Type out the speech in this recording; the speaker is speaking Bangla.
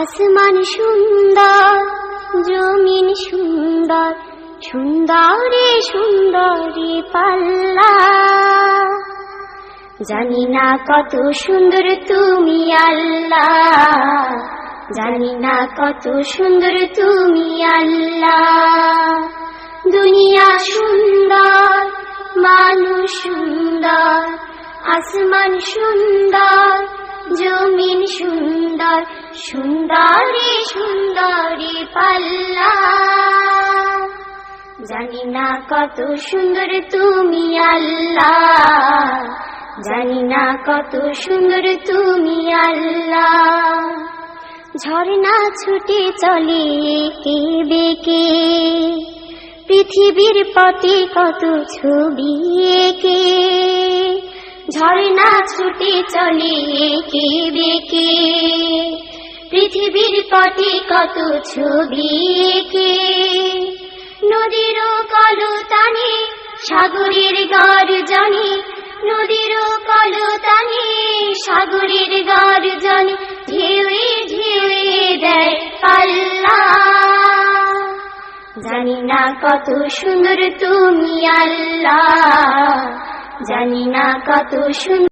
আসমান সুন্দর, জমিন সুন্দর, সুন্দরে সুন্দরে পাল্লা। জানি না কত সুন্দর তুমি আল্লাহ, জানি না কত সুন্দর তুমি আল্লাহ। দুনিয়া সুন্দর, মানুষ সুন্দর, আসমান সুন্দর, জমিন সুন্দর, সুন্দরে সুন্দরে পাল্লা। জানি না কত সুন্দর তুমি আল্লাহ, জানি না কত সুন্দর তুমি আল্লাহ। ঝর্ণা ছুটে চলে এঁকে বেঁকে, পৃথিবীর পথে কত ছবি এঁকে। ঝর্ণা ছুটে চলে এঁকে বেঁকে, পৃথিবীর পথে কত ছবি এঁকে। নদীর কলতানে সাগরের গর্জনে, নদীর কলতানে সাগরের গর্জনে, ঢেউয়ে ঢেউয়ে দেয় পাল্লা। জানি না কত সুন্দর তুমি আল্লাহ, জানি না কত সুন্দর।